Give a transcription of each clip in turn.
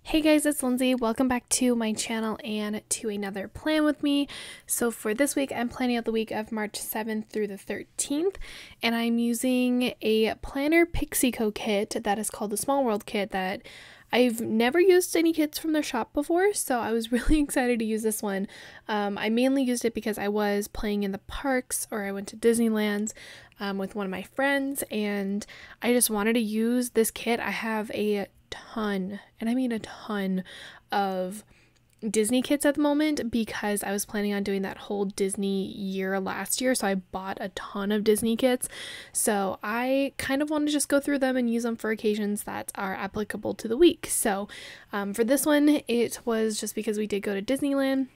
Hey guys, it's Lindsay. Welcome back to my channel and to another plan with me. So for this week, I'm planning out the week of March 7th through the 13th, and I'm using a planner Pixie kit that is called the Small World kit that I've never used any kits from their shop before, so I was really excited to use this one. I mainly used it because I was playing in the parks, or I went to Disneyland with one of my friends, and I just wanted to use this kit. I have a ton, and I mean a ton, of Disney kits at the moment because I was planning on doing that whole Disney year last year, so I bought a ton of Disney kits. So I kind of want to just go through them and use them for occasions that are applicable to the week. So for this one, it was just because we did go to Disneyland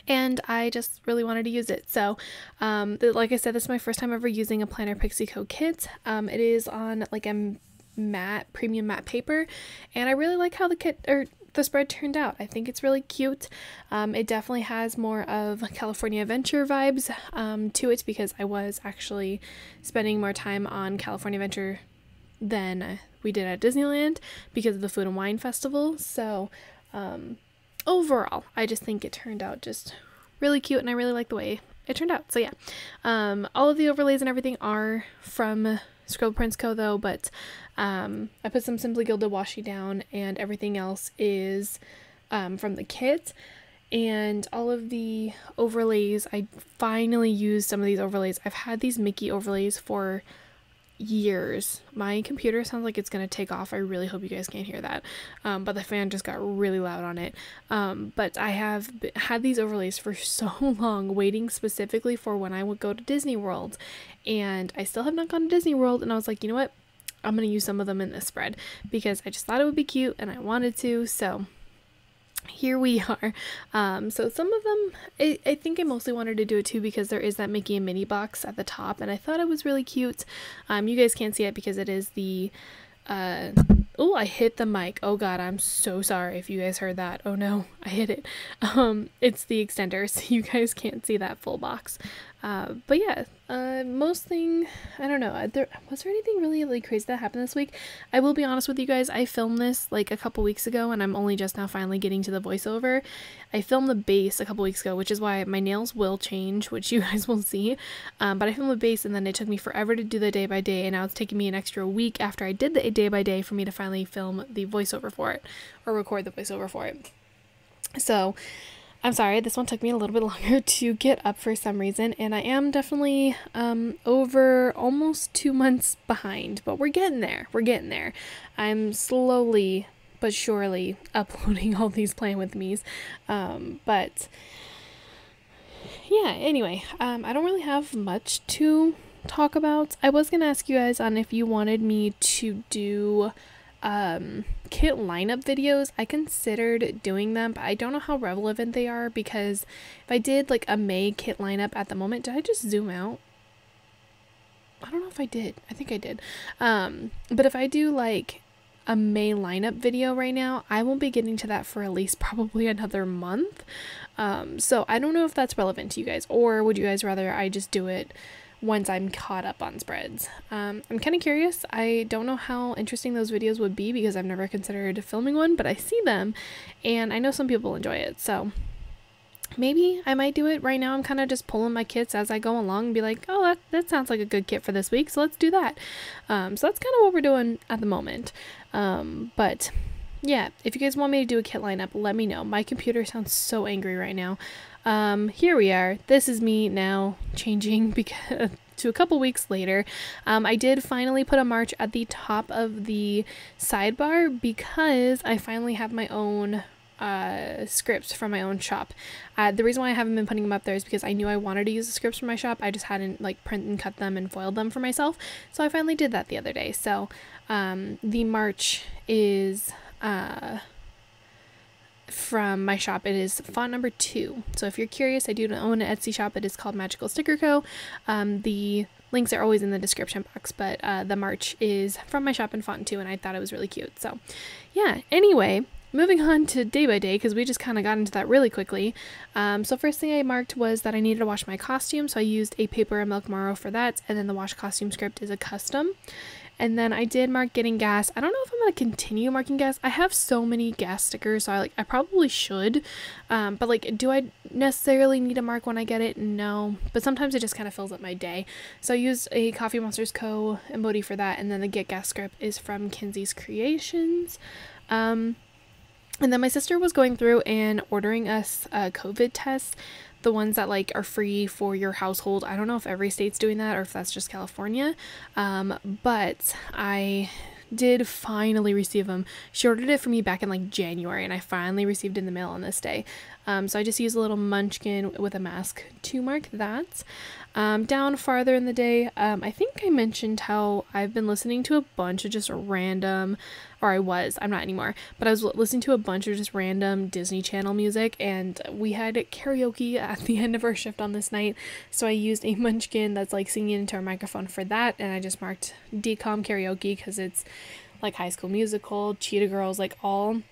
and I just really wanted to use it. So like I said, this is my first time ever using a Planner Pixie kit. It is on like a premium matte paper, and I really like how the spread turned out. I think it's really cute. It definitely has more of California Adventure vibes to it because I was actually spending more time on California Adventure than we did at Disneyland because of the Food and Wine Festival. So overall, I just think it turned out just really cute, and I really like the way it turned out. So yeah, all of the overlays and everything are from Scribble Prints Co. though, but I put some Simply Gilded washi down, and everything else is from the kit. And all of the overlays, I finally used some of these overlays. I've had these Mickey overlays for years. My computer sounds like it's gonna take off. I really hope you guys can't hear that, but the fan just got really loud on it. But I have had these overlays for so long, waiting specifically for when I would go to Disney World, and I still have not gone to Disney World, and I was like, you know what, I'm gonna use some of them in this spread because I just thought it would be cute and I wanted to. So here we are. So some of them, I think I mostly wanted to do it too because there is that Mickey and Minnie box at the top, and I thought it was really cute. You guys can't see it because it is the oh, I hit the mic. Oh god, I'm so sorry if you guys heard that. Oh no, I hit it. It's the extender, so you guys can't see that full box. But yeah, most thing, I don't know, was there anything really like crazy that happened this week? I will be honest with you guys, I filmed this like a couple weeks ago, and I'm only just now finally getting to the voiceover. I filmed the base a couple weeks ago, which is why my nails will change, which you guys will see. But I filmed the base, and then it took me forever to do the day by day, and now it's taking me an extra week after I did the day by day for me to finally film the voiceover for it, or record the voiceover for it. So I'm sorry, this one took me a little bit longer to get up for some reason, and I am definitely over almost 2 months behind, but we're getting there. I'm slowly but surely uploading all these Plan With Me's, but yeah, anyway, I don't really have much to talk about. I was gonna ask you guys on if you wanted me to do kit lineup videos. I considered doing them, but I don't know how relevant they are because if I did like a May kit lineup at the moment, did I just zoom out? I don't know if I did. I think I did. But if I do like a May lineup video right now, I won't be getting to that for at least probably another month. So I don't know if that's relevant to you guys, or would you guys rather I just do it once I'm caught up on spreads? I'm kind of curious. I don't know how interesting those videos would be because I've never considered filming one, but I see them and I know some people enjoy it, so maybe I might do it. Right now I'm kind of just pulling my kits as I go along and be like, oh, that sounds like a good kit for this week, so let's do that. So that's kind of what we're doing at the moment. But yeah, if you guys want me to do a kit lineup, let me know. My computer sounds so angry right now. Here we are. This is me now changing because to a couple weeks later. I did finally put a March at the top of the sidebar because I finally have my own scripts from my own shop. The reason why I haven't been putting them up there is because I knew I wanted to use the scripts from my shop. I just hadn't like print and cut them and foiled them for myself. So I finally did that the other day. So the March is from my shop. It is font number 2. So if you're curious, I do own an Etsy shop. It is called Magical Sticker Co. The links are always in the description box, but the March is from my shop in font 2, and I thought it was really cute. So yeah, anyway, moving on to day by day, because we just kind of got into that really quickly. So first thing I marked was that I needed to wash my costume, so I used a paper and milk Maro for that, and then the wash costume script is a custom. And then I did mark getting gas. I don't know if I'm going to continue marking gas. I have so many gas stickers, so I probably should. But like, do I necessarily need to mark when I get it? No. But sometimes it just kind of fills up my day. So I used a Coffee Monsters Co. emoji for that. And then the get gas script is from Kinsey's Creations. And then my sister was going through and ordering us COVID tests, the ones that like are free for your household. I don't know if every state's doing that or if that's just California, but I did finally receive them. She ordered it for me back in like January, and I finally received it in the mail on this day. So I just used a little munchkin with a mask to mark that. Down farther in the day, I think I mentioned how I've been listening to a bunch of just random, I'm not anymore, but I was listening to a bunch of just random Disney Channel music, and we had karaoke at the end of our shift on this night, so I used a munchkin that's like singing into our microphone for that, and I just marked decom karaoke because it's like High School Musical, Cheetah Girls, like all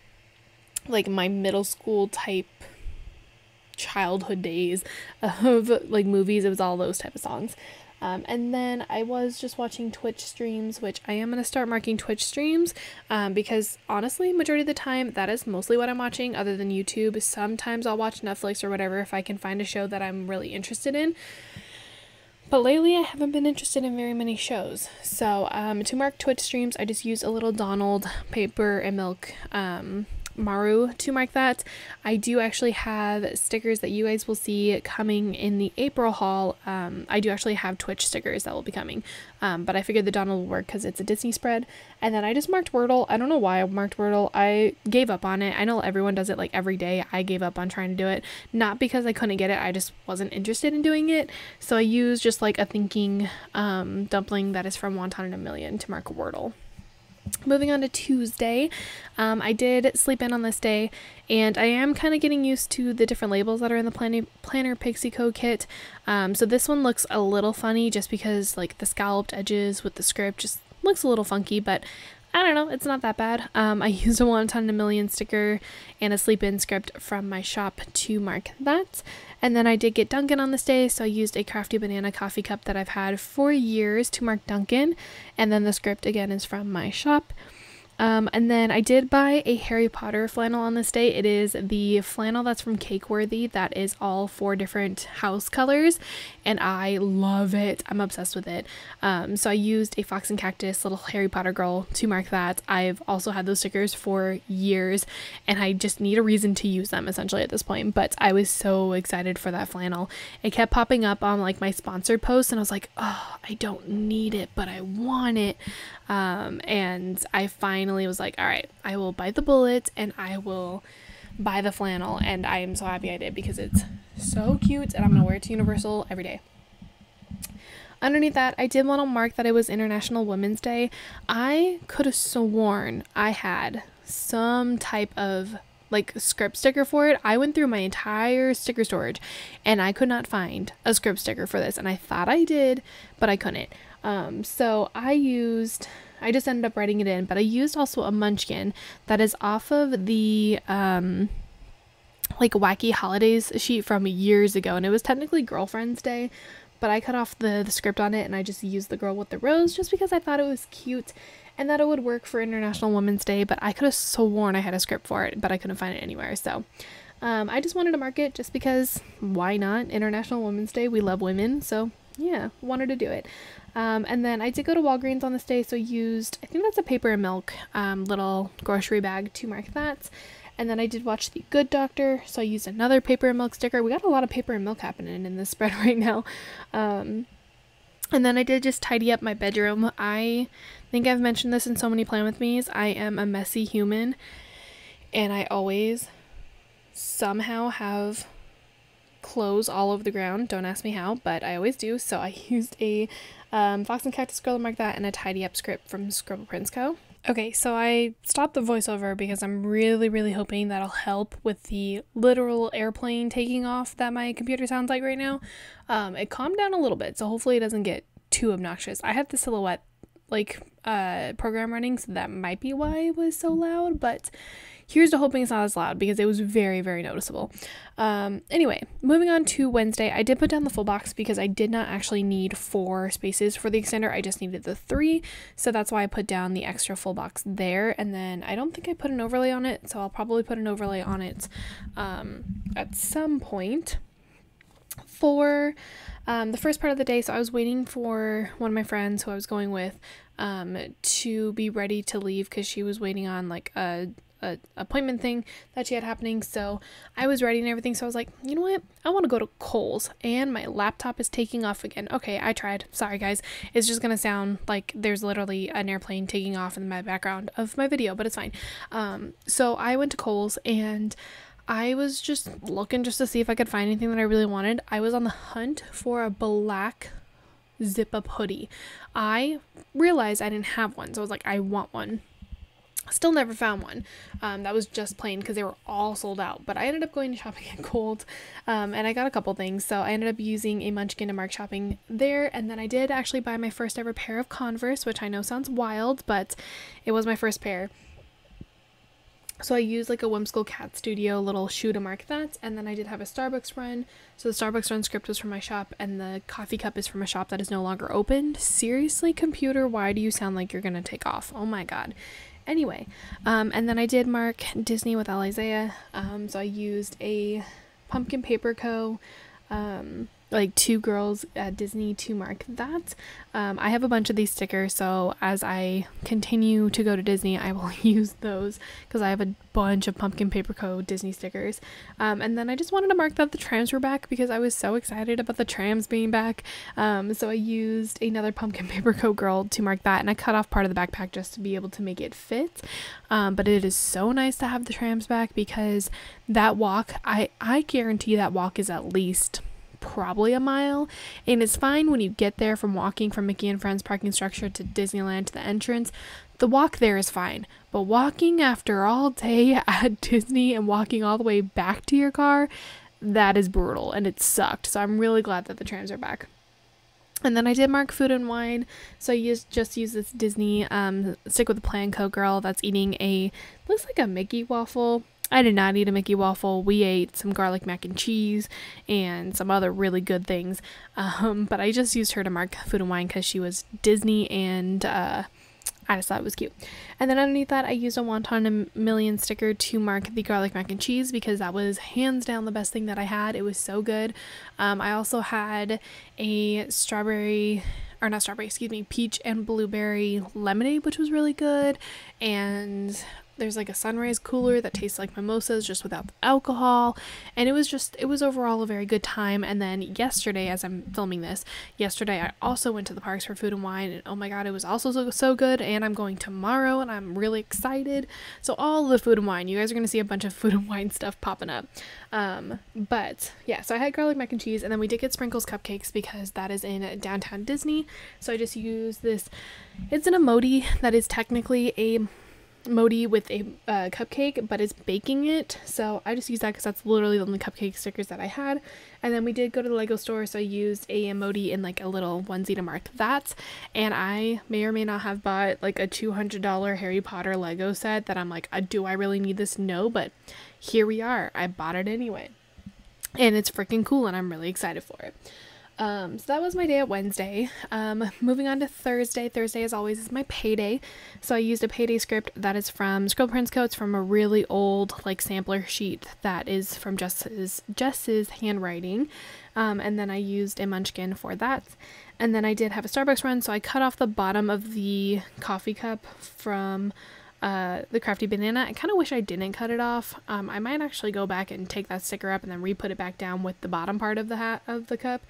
like my middle school type childhood days of like movies. It was all those type of songs. And then I was just watching Twitch streams, which I am going to start marking Twitch streams, because honestly, majority of the time, that is mostly what I'm watching other than YouTube. Sometimes I'll watch Netflix or whatever if I can find a show that I'm really interested in. But lately, I haven't been interested in very many shows. So, to mark Twitch streams, I just use a little Donald paper and milk, Maru to mark that. I do actually have stickers that you guys will see coming in the April haul. I do actually have Twitch stickers that will be coming, but I figured the Donald will work because it's a Disney spread. And then I just marked Wordle. I don't know why I marked Wordle. I gave up on it. I know everyone does it like every day. I gave up on trying to do it, not because I couldn't get it, I just wasn't interested in doing it. So I used just like a thinking dumpling that is from Wonton in a Million to mark Wordle. Moving on to Tuesday, I did sleep in on this day, and I am kind of getting used to the different labels that are in the Planner Pixie Co. kit. So this one looks a little funny just because like the scalloped edges with the script just looks a little funky, but I don't know, it's not that bad. I used a Wonton in a Million sticker and a sleep in script from my shop to mark that. And then I did get Dunkin' on this day, so I used a Crafty Banana coffee cup that I've had for years to mark Dunkin'. And then the script again is from my shop. And then I did buy a Harry Potter flannel on this day. It is the flannel that's from Cakeworthy that is all 4 different house colors, and I love it. I'm obsessed with it. So I used a Fox and Cactus little Harry Potter girl to mark that. I've also had those stickers for years, and I just need a reason to use them essentially at this point, but I was so excited for that flannel. It kept popping up on like my sponsored posts, and I was like, oh, I don't need it, but I want it. And I finally was like, all right, I will bite the bullet and I will buy the flannel, and I am so happy I did because it's so cute and I'm gonna wear it to Universal every day. Underneath that, I did want to mark that it was International Women's Day. I could have sworn I had some type of like script sticker for it. I went through my entire sticker storage and I could not find a script sticker for this, and I thought I did, but I couldn't. So I just ended up writing it in, but I used also a munchkin that is off of the like Wacky Holidays sheet from years ago, and it was technically Girlfriend's Day, but I cut off the script on it and I just used the girl with the rose just because I thought it was cute and that it would work for International Women's Day, but I could have sworn I had a script for it, but I couldn't find it anywhere. So I just wanted to mark it just because why not? International Women's Day, we love women, so yeah, wanted to do it. And then I did go to Walgreens on this day, so used, I think that's a Paper and Milk little grocery bag to mark that. And then I did watch The Good Doctor, so I used another Paper and Milk sticker. We got a lot of Paper and Milk happening in this spread right now. And then I did just tidy up my bedroom. I think I've mentioned this in so many Plan With Me's. I am a messy human, and I always somehow have clothes all over the ground. Don't ask me how, but I always do. So I used a Fox and Cactus girl to mark that and a tidy up script from Scribble Prince Co. Okay, so I stopped the voiceover because I'm really hoping that'll help with the literal airplane taking off that my computer sounds like right now. It calmed down a little bit, so hopefully it doesn't get too obnoxious. I have the Silhouette like program running, so that might be why it was so loud, but Here's to hoping it's not as loud because it was very, very noticeable. Anyway, moving on to Wednesday, I did put down the full box because I did not actually need 4 spaces for the extender. I just needed the 3. So that's why I put down the extra full box there. And then I don't think I put an overlay on it. So I'll probably put an overlay on it at some point. For the first part of the day, so I was waiting for one of my friends who I was going with to be ready to leave because she was waiting on like a appointment thing that she had happening. So I was ready and everything, so I was like, you know what, I want to go to Kohl's, and my laptop is taking off again. Okay, I tried. Sorry guys, it's just gonna sound like there's literally an airplane taking off in my background of my video, but it's fine. So I went to Kohl's and I was just looking just to see if I could find anything that I really wanted. I was on the hunt for a black zip-up hoodie. I realized I didn't have one, so I was like, I want one. Still never found one. That was just plain because they were all sold out. But I ended up going to shopping at Kohl's, and I got a couple things. So I ended up using a Munchkin to mark shopping there, and then I did actually buy my first ever pair of Converse, which I know sounds wild, but it was my first pair. So I used like a Whimsical Cat Studio little shoe to mark that, and then I did have a Starbucks run. So the Starbucks run script was from my shop, and the coffee cup is from a shop that is no longer opened. Seriously, computer, why do you sound like you're gonna take off? Oh my god. Anyway, and then I did mark Disney with Isaiah. So I used a Pumpkin Paper Co. Like 2 girls at Disney to mark that. I have a bunch of these stickers, so as I continue to go to Disney, I will use those because I have a bunch of Pumpkin Paper Co. Disney stickers. And then I just wanted to mark that the trams were back because I was so excited about the trams being back. So I used another Pumpkin Paper Co. girl to mark that, and I cut off part of the backpack just to be able to make it fit. But it is so nice to have the trams back because that walk, I guarantee that walk is at least probably a mile, and it's fine when you get there from walking from Mickey and Friends parking structure to Disneyland to the entrance. The walk there is fine, but walking after all day at Disney and walking all the way back to your car, that is brutal, and it sucked. So I'm really glad that the trams are back. And then I did mark food and wine, so I just use this Disney Stick with the Plan Co. girl that's eating looks like a Mickey waffle. I did not eat a Mickey waffle. We ate some garlic mac and cheese and some other really good things. But I just used her to mark food and wine because she was Disney, and I just thought it was cute. And then underneath that, I used a Wonton a Million sticker to mark the garlic mac and cheese because that was hands down the best thing that I had. It was so good. I also had a peach and blueberry lemonade, which was really good. And there's like a Sunrise cooler that tastes like mimosas just without the alcohol, and it was overall a very good time. And then yesterday, as I'm filming this, I also went to the parks for food and wine, and oh my god, it was also so good. And I'm going tomorrow, and I'm really excited. So all the food and wine, you guys are gonna see a bunch of food and wine stuff popping up. But yeah, so I had garlic mac and cheese, and then we did get Sprinkles cupcakes because that is in downtown Disney. So I just used this. It's an emoji that is technically a Modi with a cupcake, but it's baking it, so I just used that because that's literally the only cupcake stickers that I had. And then we did go to the Lego store, so I used a emoji in like a little onesie to mark that. And I may or may not have bought like a $200 Harry Potter Lego set that I'm like, do I really need this? No, but here we are. I bought it anyway, and it's freaking cool, and I'm really excited for it. So that was my day at Wednesday. Moving on to Thursday. Thursday, as always, is my payday. So I used a payday script that is from Scribble Prints Co. It's from a really old, like, sampler sheet that is from Jess's handwriting. And then I used a Munchkin for that. And then I did have a Starbucks run, so I cut off the bottom of the coffee cup from the Crafty Banana. I kind of wish I didn't cut it off. I might actually go back and take that sticker up and then re-put it back down with the bottom part of the cup.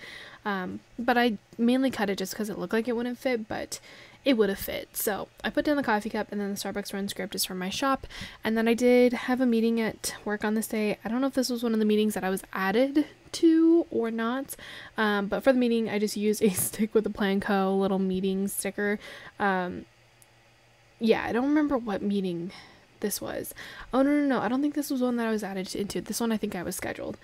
But I mainly cut it just because it looked like it wouldn't fit, but it would have fit. So I put down the coffee cup, and then the Starbucks run script is from my shop. And then I did have a meeting at work on this day. I don't know if this was one of the meetings that I was added to or not, but for the meeting I just used a Stick with the Plan Co. little meeting sticker. Yeah, I don't remember what meeting this was. Oh, no. I don't think this was one that I was added into. This one I think I was scheduled.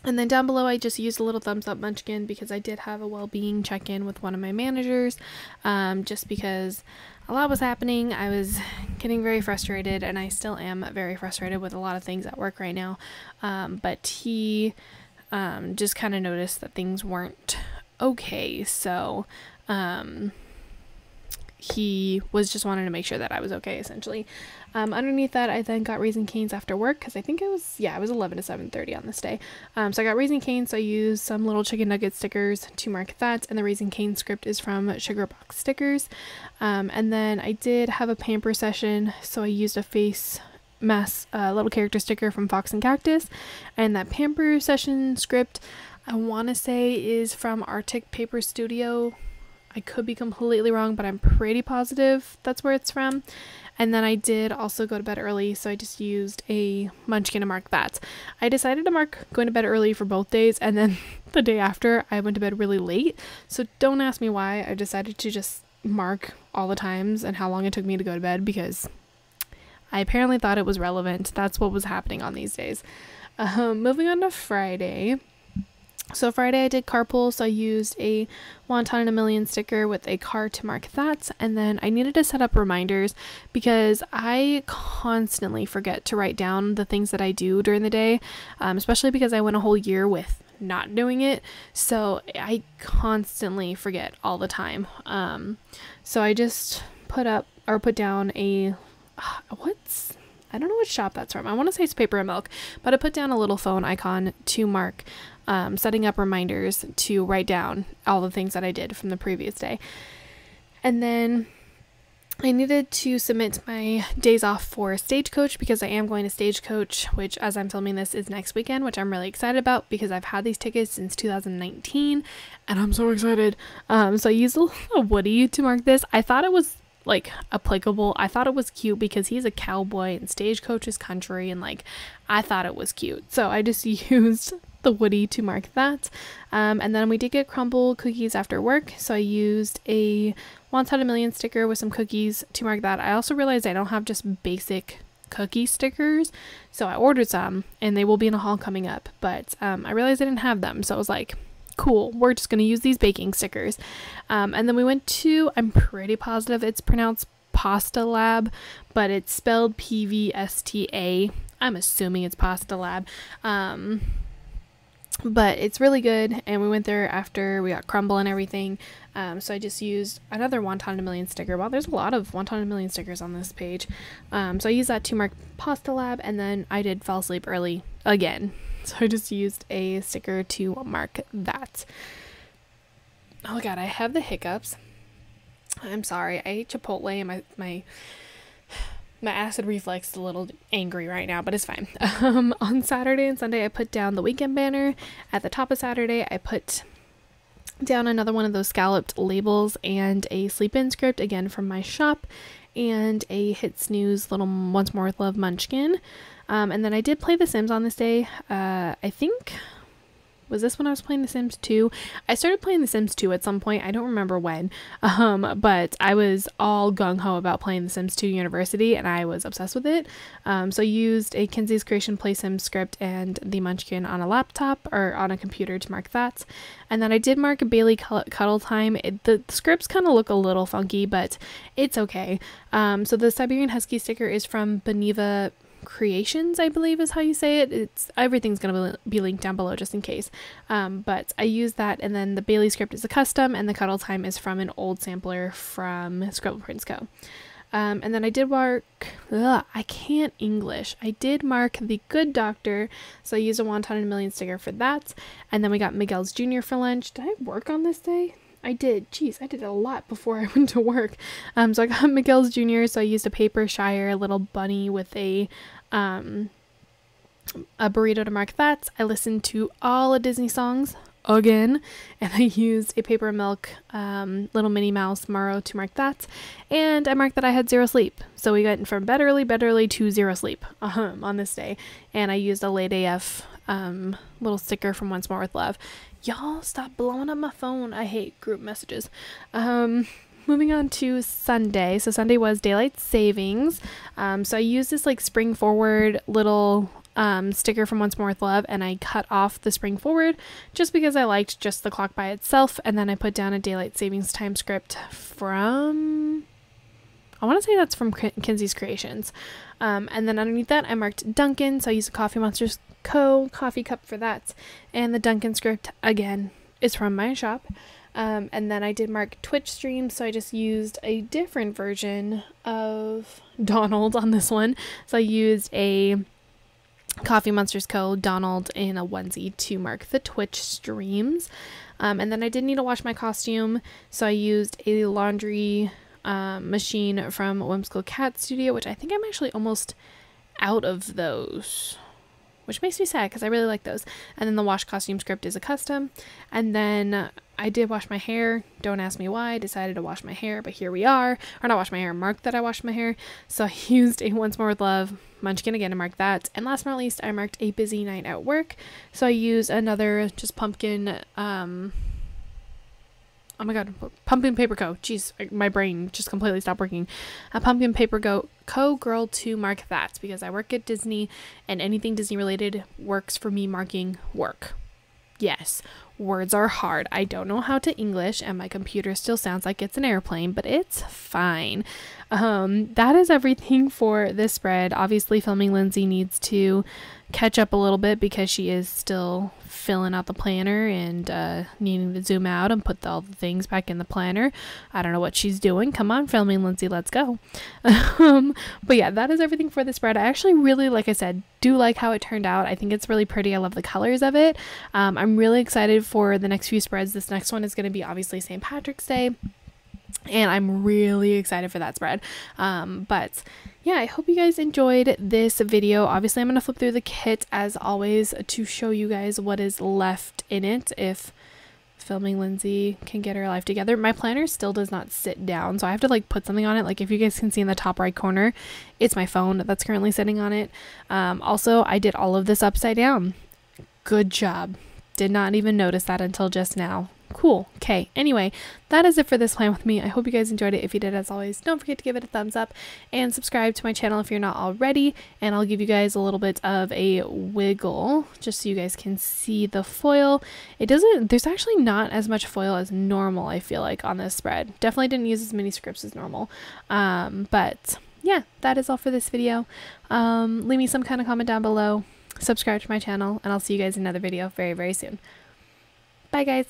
And then down below, I just used a little thumbs up munchkin because I did have a well-being check-in with one of my managers, just because a lot was happening. I was getting very frustrated, and I still am very frustrated with a lot of things at work right now. But he just kind of noticed that things weren't okay. So he was just wanting to make sure that I was okay, essentially. Underneath that, I then got Raising Cane's after work, because I think it was 11 to 7:30 on this day. So I got Raising Cane's, so I used some little chicken nugget stickers to mark that, and the Raising Cane script is from Sugar Box Stickers. And then I did have a pamper session, so I used a face mask little character sticker from Fox and Cactus, and that pamper session script, I want to say, is from Arctic Paper Studio. I could be completely wrong, but I'm pretty positive that's where it's from. And then I did also go to bed early, so I just used a munchkin to mark that. I decided to mark going to bed early for both days, and then the day after I went to bed really late. So don't ask me why. I decided to just mark all the times and how long it took me to go to bed, because I apparently thought it was relevant. That's what was happening on these days. Moving on to Friday. So Friday I did carpool, so I used a Wonton in a Million sticker with a car to mark that, and then I needed to set up reminders because I constantly forget to write down the things that I do during the day, especially because I went a whole year with not doing it, so I constantly forget all the time. So I just put down a I don't know what shop that's from. I want to say it's Paper and Milk, but I put down a little phone icon to mark setting up reminders to write down all the things that I did from the previous day. And then I needed to submit my days off for Stagecoach because I am going to Stagecoach, which, as I'm filming this, is next weekend, which I'm really excited about because I've had these tickets since 2019 and I'm so excited. So I used a Woody to mark this. I thought it was like applicable. I thought it was cute because he's a cowboy and Stagecoach is country, and like I thought it was cute, so I just used the Woody to mark that. And then we did get crumble cookies after work, so I used a Wonton a Million sticker with some cookies to mark that. I also realized I don't have just basic cookie stickers, so I ordered some and they will be in a haul coming up, but I realized I didn't have them, so I was like, cool, we're just going to use these baking stickers. And then we went to, I'm pretty positive it's pronounced Pasta Lab, but it's spelled PVSTA. I'm assuming it's Pasta Lab. But it's really good, and we went there after we got crumble and everything. So I just used another Wonton in a Million sticker. Wow, there's a lot of Wonton in a Million stickers on this page. So I used that to mark Pasta Lab, and then I did fall asleep early again. So I just used a sticker to mark that. Oh god, I have the hiccups. I'm sorry. I ate Chipotle and my acid reflex is a little angry right now, but it's fine. On Saturday and Sunday, I put down the weekend banner. At the top of Saturday, I put down another one of those scalloped labels and a sleep-in script, again from my shop, and a Hit Snooze little Once More with Love munchkin. And then I did play The Sims on this day. I think, was this when I was playing The Sims 2? I started playing The Sims 2 at some point. I don't remember when. But I was all gung-ho about playing The Sims 2 University, and I was obsessed with it. So I used a Kinsey's Creation Play Sims script and the munchkin on a laptop or on a computer to mark that. And then I did mark Bailey Cuddle Time. The scripts kind of look a little funky, but it's okay. So the Siberian Husky sticker is from Beneva Creations, I believe is how you say it. Everything's gonna be linked down below just in case, but I used that. And then the Bailey script is a custom, and the Cuddle Time is from an old sampler from Scribble Prints Co. And then I did mark I can't English. I did mark The Good Doctor, so I used a Wonton in a Million sticker for that. And then we got Miguel's Jr. for lunch. Did I work on this day? I did. Jeez, I did a lot before I went to work. So I got Miguel's Jr., so I used a paper Shire little bunny with a burrito to mark that. I listened to all the Disney songs again, and I used a Paper and Milk little Minnie Mouse Morrow to mark that. And I marked that I had 0 sleep. So we went from bed early to 0 sleep on this day. And I used a Late AF little sticker from Once More with Love. Y'all stop blowing up my phone. I hate group messages. Moving on to Sunday. So Sunday was daylight savings. So I used this like spring forward little sticker from Once More With Love, and I cut off the spring forward just because I liked just the clock by itself. And then I put down a daylight savings time script from, I want to say that's from Kinsey's Creations. And then underneath that I marked Dunkin', so I used a Coffee Monsters Co. coffee cup for that. And the Dunkin' script again is from my shop. And then I did mark Twitch streams, so I just used a different version of Donald on this one. So I used a Coffee Monsters Co. Donald in a onesie to mark the Twitch streams. And then I did need to wash my costume, so I used a laundry machine from Whimsical Cat Studio, which I think I'm actually almost out of those, which makes me sad because I really like those. And then the wash costume script is a custom. And then I did wash my hair. Don't ask me why I decided to wash my hair, but here we are. Or not wash my hair, mark that I washed my hair. So I used a Once More With Love Munchkin again to mark that. And last but not least, I marked a busy night at work. So I used another just pumpkin, oh my god, Pumpkin Paper Co. Jeez, my brain just completely stopped working. A Pumpkin Paper Co. girl to mark that because I work at Disney and anything Disney related works for me marking work. Yes, words are hard. I don't know how to English and my computer still sounds like it's an airplane, but it's fine. That is everything for this spread. Obviously, Filming Lindsay needs to catch up a little bit because she is still filling out the planner and needing to zoom out and put all the things back in the planner. I don't know what she's doing. Come on, Filming Lindsay, let's go. But yeah, that is everything for this spread. I actually really, like I said, do like how it turned out. I think it's really pretty. I love the colors of it. I'm really excited for the next few spreads. This next one is going to be obviously St. Patrick's Day, and I'm really excited for that spread. But yeah, I hope you guys enjoyed this video. Obviously, I'm going to flip through the kit as always to show you guys what is left in it if Filming Lindsay can get her life together. My planner still does not sit down, so I have to like put something on it. Like if you guys can see in the top right corner, it's my phone that's currently sitting on it. Also, I did all of this upside down. Good job. Did not even notice that until just now. Cool. Okay. Anyway, that is it for this plan with me. I hope you guys enjoyed it. If you did, as always, don't forget to give it a thumbs up and subscribe to my channel if you're not already. And I'll give you guys a little bit of a wiggle just so you guys can see the foil. There's actually not as much foil as normal, I feel like, on this spread. Definitely didn't use as many scripts as normal. But yeah, that is all for this video. Leave me some kind of comment down below. Subscribe to my channel, and I'll see you guys in another video very, very soon. Bye, guys.